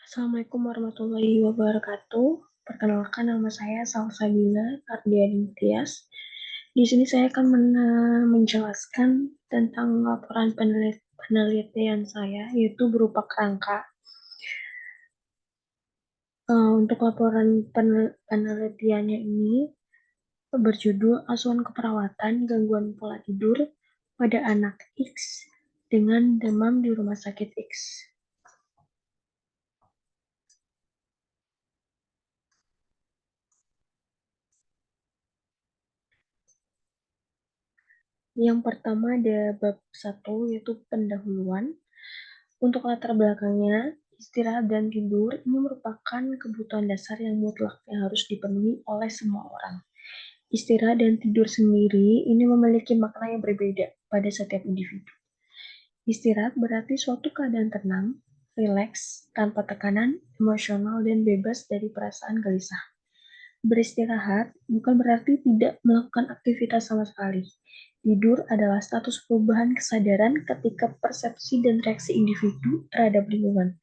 Assalamualaikum warahmatullahi wabarakatuh. Perkenalkan nama saya Salsabila Ardiani Tias. Di sini saya akan menjelaskan tentang laporan penelitian saya, yaitu berupa kerangka. Untuk laporan penelitiannya ini berjudul Asuhan Keperawatan Gangguan Pola Tidur pada Anak X dengan Demam di Rumah Sakit X. Yang pertama ada bab 1, yaitu pendahuluan. Untuk latar belakangnya, istirahat dan tidur ini merupakan kebutuhan dasar yang mutlak yang harus dipenuhi oleh semua orang. Istirahat dan tidur sendiri ini memiliki makna yang berbeda pada setiap individu. Istirahat berarti suatu keadaan tenang, rileks, tanpa tekanan, emosional, dan bebas dari perasaan gelisah. Beristirahat bukan berarti tidak melakukan aktivitas sama sekali. Tidur adalah status perubahan kesadaran ketika persepsi dan reaksi individu terhadap lingkungan.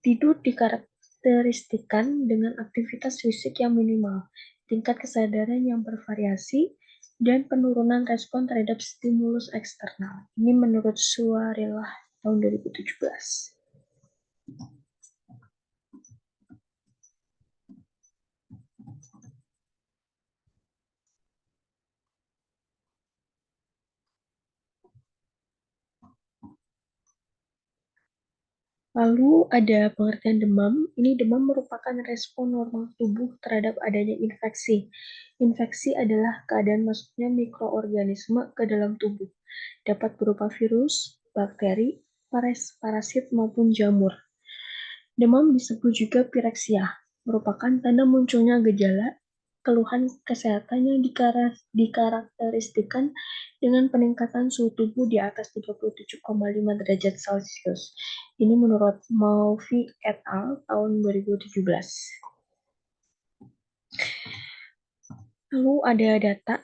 Tidur dikarakteristikan dengan aktivitas fisik yang minimal, tingkat kesadaran yang bervariasi, dan penurunan respon terhadap stimulus eksternal. Ini menurut Suarilah tahun 2017. Lalu ada pengertian demam. Ini demam merupakan respon normal tubuh terhadap adanya infeksi. Infeksi adalah keadaan masuknya mikroorganisme ke dalam tubuh. Dapat berupa virus, bakteri, parasit, maupun jamur. Demam disebut juga pireksia, merupakan tanda munculnya gejala keluhan kesehatan yang dikarakteristikan dengan peningkatan suhu tubuh di atas 37,5 derajat Celcius. Ini menurut Mulvey et al. Tahun 2017. Lalu ada data,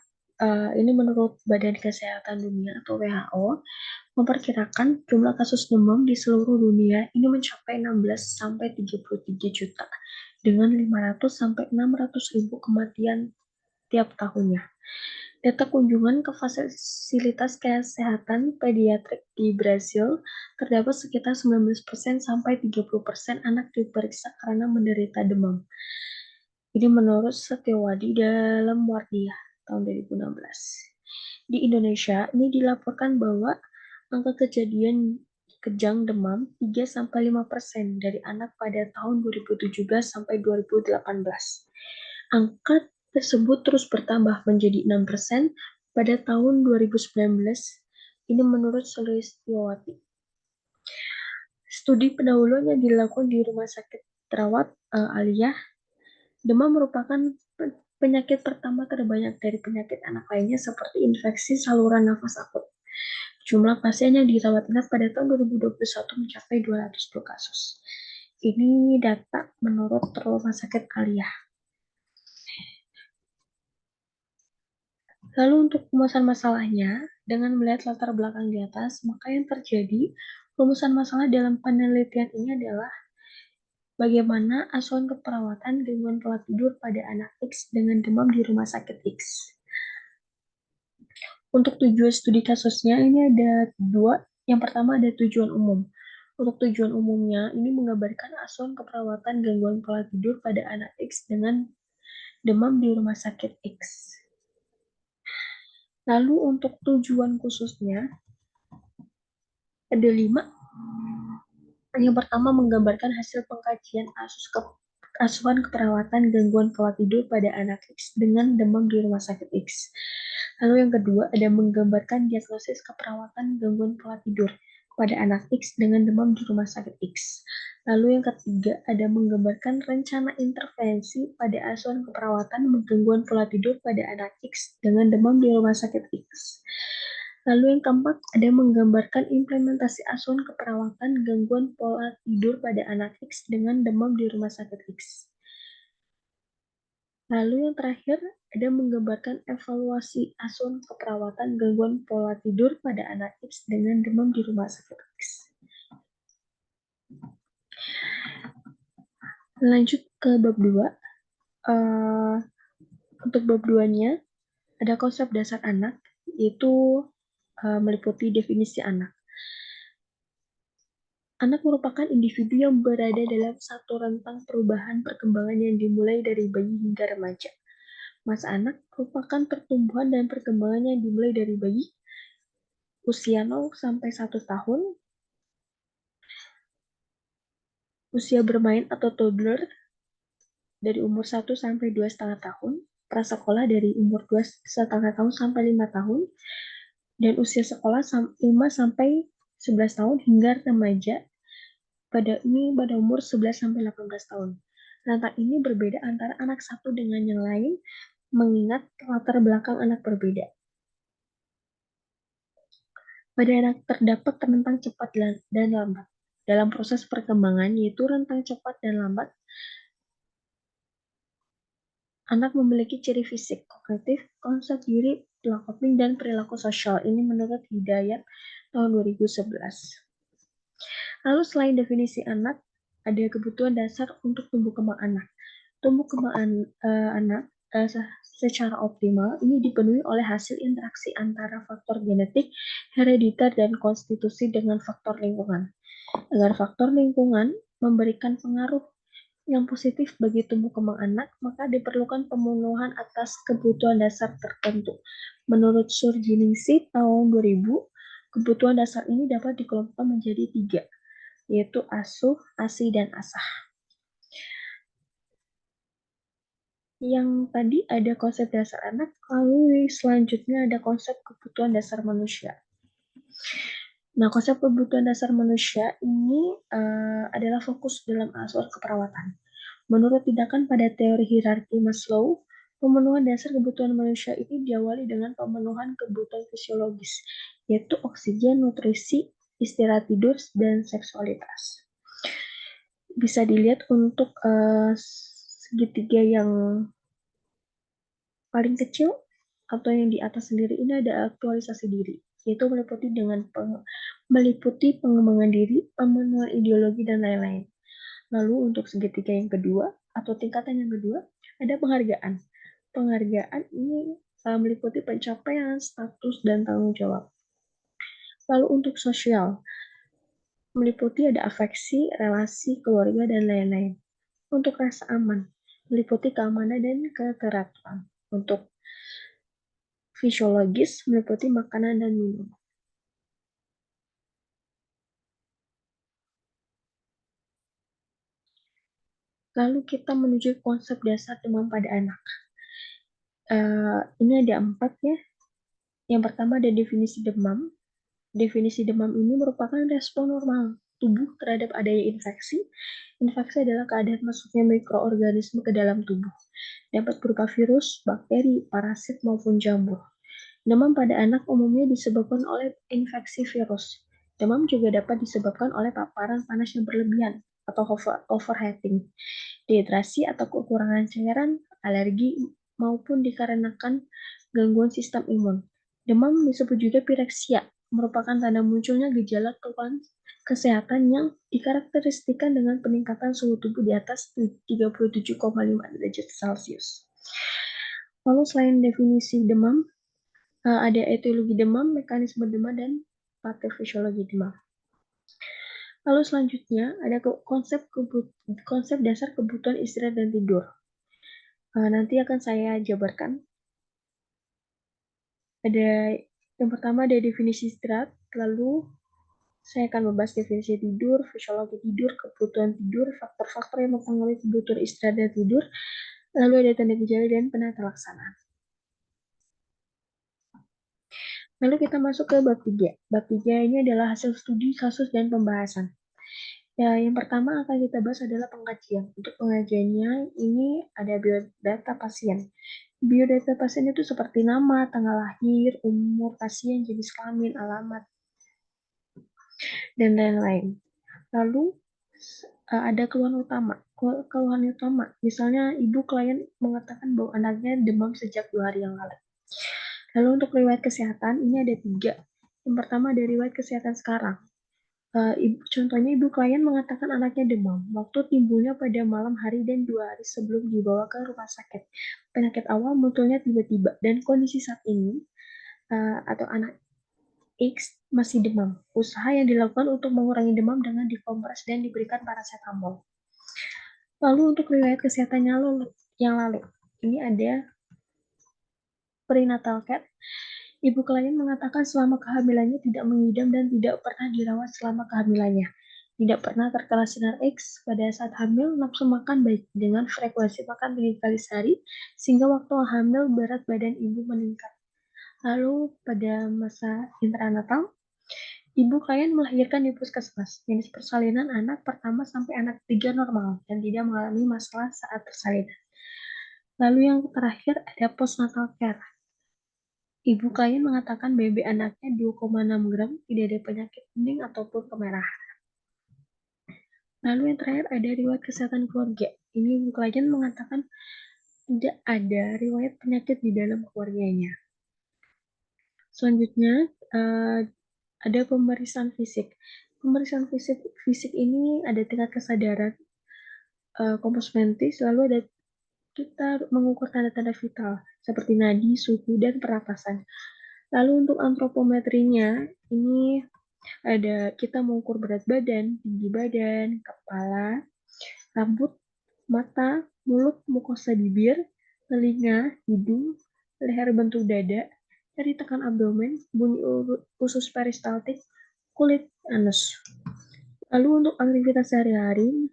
ini menurut Badan Kesehatan Dunia atau WHO, memperkirakan jumlah kasus demam di seluruh dunia ini mencapai 16-33 juta dengan 500 sampai 600 ribu kematian tiap tahunnya. Data kunjungan ke fasilitas kesehatan pediatrik di Brasil terdapat sekitar 19% sampai 30% anak diperiksa karena menderita demam. Ini menurut Setiawadi dalam Wardiah tahun 2016. Di Indonesia, ini dilaporkan bahwa angka kejadian kejang demam 3-5% dari anak pada tahun 2017 sampai 2018. Angka tersebut terus bertambah menjadi 6% pada tahun 2019. Ini menurut Sulistiawati. Studi pendahuluan yang dilakukan di Rumah Sakit Terawat Aliyah, demam merupakan penyakit pertama terbanyak dari penyakit anak lainnya seperti infeksi saluran nafas akut. Jumlah pasien yang dirawat inap pada tahun 2021 mencapai 202 kasus. Ini data menurut Rumah Sakit Aliyah. Lalu untuk rumusan masalahnya, dengan melihat latar belakang di atas, maka yang terjadi, rumusan masalah dalam penelitian ini adalah bagaimana asuhan keperawatan gangguan pola tidur pada anak X dengan demam di rumah sakit X. Untuk tujuan studi kasusnya ini ada dua. Yang pertama ada tujuan umum. Untuk tujuan umumnya, ini menggambarkan asuhan keperawatan gangguan pola tidur pada anak X dengan demam di rumah sakit X. Lalu untuk tujuan khususnya, ada 5. Yang pertama menggambarkan hasil pengkajian asuhan keperawatan gangguan pola tidur pada anak X dengan demam di rumah sakit X. Lalu yang kedua ada menggambarkan diagnosis keperawatan gangguan pola tidur pada anak X dengan demam di rumah sakit X. Lalu yang ketiga ada menggambarkan rencana intervensi pada asuhan keperawatan gangguan pola tidur pada anak X dengan demam di rumah sakit X. Lalu yang keempat, ada menggambarkan implementasi asuhan keperawatan gangguan pola tidur pada anak X dengan demam di rumah sakit X. Lalu yang terakhir, ada menggambarkan evaluasi asuhan keperawatan gangguan pola tidur pada anak X dengan demam di rumah sakit X. Lanjut ke bab 2. Untuk bab 2-nya ada konsep dasar anak, yaitu meliputi definisi anak. Anak merupakan individu yang berada dalam satu rentang perubahan perkembangan yang dimulai dari bayi hingga remaja. Masa anak merupakan pertumbuhan dan perkembangan yang dimulai dari bayi usia 0 sampai 1 tahun, usia bermain atau toddler dari umur 1 sampai 2,5 tahun, prasekolah dari umur 2,5 tahun sampai 5 tahun, dan usia sekolah 5 sampai 11 tahun hingga remaja pada umur 11 sampai 18 tahun. Rentang ini berbeda antara anak satu dengan yang lain, mengingat latar belakang anak berbeda. Pada anak terdapat rentang cepat dan lambat. Dalam proses perkembangan, yaitu rentang cepat dan lambat, anak memiliki ciri fisik, kognitif, konsep diri, coping, dan perilaku sosial. Ini menurut Hidayat tahun 2011. Lalu selain definisi anak, ada kebutuhan dasar untuk tumbuh kembang anak. Tumbuh kembang anak secara optimal ini dipenuhi oleh hasil interaksi antara faktor genetik, herediter, dan konstitusi dengan faktor lingkungan. Agar faktor lingkungan memberikan pengaruh yang positif bagi tumbuh kembang anak, maka diperlukan pemenuhan atas kebutuhan dasar tertentu. Menurut Surjiningsih tahun 2000, kebutuhan dasar ini dapat dikelompokkan menjadi 3, yaitu asuh, asi, dan asah. Yang tadi ada konsep dasar anak, lalu selanjutnya ada konsep kebutuhan dasar manusia. Nah, konsep kebutuhan dasar manusia ini adalah fokus dalam aspek keperawatan. Menurut tindakan pada teori hierarki Maslow, pemenuhan dasar kebutuhan manusia ini diawali dengan pemenuhan kebutuhan fisiologis, yaitu oksigen, nutrisi, istirahat tidur, dan seksualitas. Bisa dilihat untuk segitiga yang paling kecil atau yang di atas sendiri ini ada aktualisasi diri, yaitu meliputi pengembangan diri, pemenuhan ideologi, dan lain-lain. Lalu untuk segitiga yang kedua atau tingkatan yang kedua ada penghargaan. Penghargaan ini meliputi pencapaian, status, dan tanggung jawab. Lalu untuk sosial meliputi ada afeksi, relasi, keluarga, dan lain-lain. Untuk rasa aman meliputi keamanan dan keteraturan. Untuk fisiologis meliputi makanan dan minum. Lalu kita menuju konsep dasar demam pada anak. Ini ada 4 ya. Yang pertama ada definisi demam. Definisi demam ini merupakan respon normal tubuh terhadap adanya infeksi. Infeksi adalah keadaan masuknya mikroorganisme ke dalam tubuh. Dapat berupa virus, bakteri, parasit, maupun jamur. Demam pada anak umumnya disebabkan oleh infeksi virus. Demam juga dapat disebabkan oleh paparan panas yang berlebihan atau overheating, dehidrasi atau kekurangan cairan, alergi, maupun dikarenakan gangguan sistem imun. Demam disebut juga pireksia, merupakan tanda munculnya gejala keluhan kesehatan yang dikarakteristikan dengan peningkatan suhu tubuh di atas 37,5 derajat Celcius. Lalu selain definisi demam, ada etiologi demam, mekanisme demam, dan patofisiologi demam. Lalu selanjutnya ada konsep dasar kebutuhan istirahat dan tidur. Nanti akan saya jabarkan. Ada yang pertama ada definisi istirahat, lalu saya akan membahas definisi tidur, fisiologi tidur, kebutuhan tidur, faktor-faktor yang mempengaruhi kebutuhan istirahat dan tidur, lalu ada tanda gejala dan penata laksanaan. Lalu kita masuk ke bab 3. Bab 3 ini adalah hasil studi, kasus, dan pembahasan. Ya, yang pertama akan kita bahas adalah pengajian. Untuk pengajiannya ini ada biodata pasien. Biodata pasien itu seperti nama, tanggal lahir, umur pasien, jenis kelamin, alamat, dan lain-lain. Lalu ada keluhan utama. Keluhan utama, misalnya ibu klien mengatakan bahwa anaknya demam sejak 2 hari yang lalu. Lalu untuk riwayat kesehatan ini ada 3. Yang pertama ada riwayat kesehatan sekarang. Contohnya ibu klien mengatakan anaknya demam. Waktu timbulnya pada malam hari dan 2 hari sebelum dibawa ke rumah sakit. Penyakit awal munculnya tiba-tiba dan kondisi saat ini atau anak X masih demam. Usaha yang dilakukan untuk mengurangi demam dengan dikompres dan diberikan paracetamol. Lalu untuk riwayat kesehatannya yang lalu, ini ada prenatal care. Ibu klien mengatakan selama kehamilannya tidak mengidam dan tidak pernah dirawat selama kehamilannya. Tidak pernah terkena sinar X pada saat hamil, nafsu makan baik dengan frekuensi makan 3 kali sehari, sehingga waktu hamil berat badan ibu meningkat. Lalu pada masa intranatal, ibu klien melahirkan di puskesmas. Jenis persalinan anak pertama sampai anak ketiga normal dan tidak mengalami masalah saat persalinan. Lalu yang terakhir ada postnatal care. Ibu klien mengatakan BB anaknya 2,6 gram, tidak ada penyakit kuning ataupun kemerahan. Lalu yang terakhir ada riwayat kesehatan keluarga. Ini ibu klien mengatakan tidak ada riwayat penyakit di dalam keluarganya. Selanjutnya ada pemeriksaan fisik. Pemeriksaan fisik ini ada tingkat kesadaran kompos mentis, lalu ada kita mengukur tanda-tanda vital seperti nadi, suhu, dan pernapasan. Lalu untuk antropometrinya, ini ada kita mengukur berat badan, tinggi badan, kepala, rambut, mata, mulut, mukosa bibir, telinga, hidung, leher bentuk dada, nyeri tekan abdomen, bunyi usus peristaltik, kulit, anus. Lalu untuk aktivitas sehari-hari,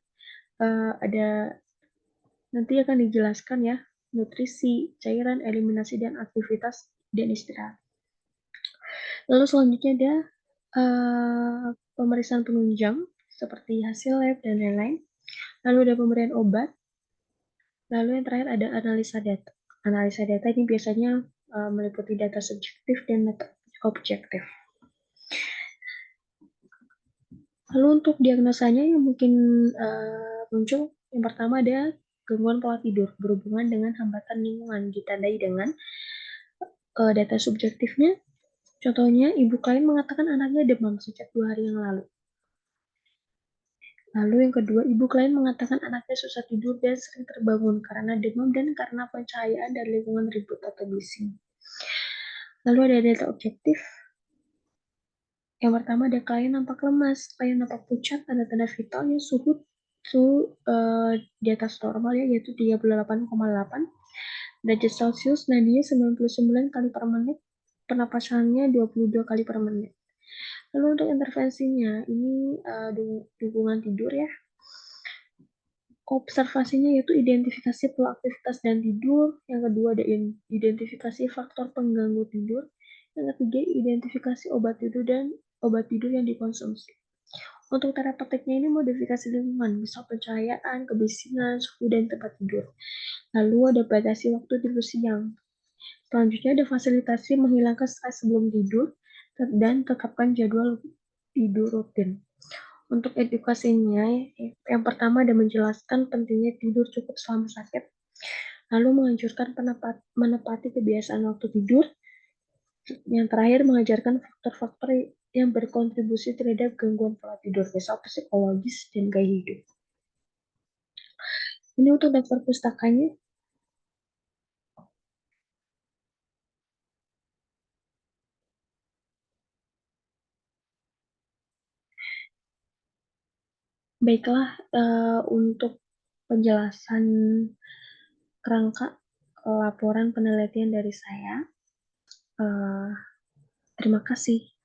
ada nanti akan dijelaskan ya, nutrisi, cairan, eliminasi, dan aktivitas dan istirahat. Lalu selanjutnya ada pemeriksaan penunjang seperti hasil lab dan lain-lain. Lalu ada pemberian obat. Lalu yang terakhir ada analisa data. Analisa data ini biasanya meliputi data subjektif dan data objektif. Lalu untuk diagnosanya yang mungkin muncul, yang pertama ada gangguan pola tidur berhubungan dengan hambatan lingkungan, ditandai dengan data subjektifnya. Contohnya, ibu klien mengatakan anaknya demam sejak 2 hari yang lalu. Lalu yang kedua, ibu klien mengatakan anaknya susah tidur dan sering terbangun karena demam dan karena pencahayaan dan lingkungan ribut atau bising. Lalu ada data objektif. Yang pertama ada klien nampak lemas, klien nampak pucat, tanda-tanda vitalnya suhu di atas normal ya, yaitu 38,8 derajat Celcius, nadinya 99 kali per menit, pernapasannya 22 kali per menit. Lalu untuk intervensinya, ini dukungan tidur ya. Observasinya yaitu identifikasi pola aktivitas dan tidur. Yang kedua ada identifikasi faktor pengganggu tidur. Yang ketiga identifikasi obat tidur yang dikonsumsi. Untuk terapeutiknya ini modifikasi lingkungan, misal pencahayaan, kebisingan, suhu, dan tempat tidur. Lalu ada batasi waktu tidur siang. Selanjutnya ada fasilitasi menghilangkan stres sebelum tidur dan tetapkan jadwal tidur rutin. Untuk edukasinya, yang pertama ada menjelaskan pentingnya tidur cukup selama sakit, lalu menganjurkan menepati kebiasaan waktu tidur. Yang terakhir mengajarkan faktor-faktor yang berkontribusi terhadap gangguan pola tidur, misal psikologis dan gaya hidup. Ini untuk daftar pustakanya. Baiklah, untuk penjelasan kerangka laporan penelitian dari saya. Terima kasih.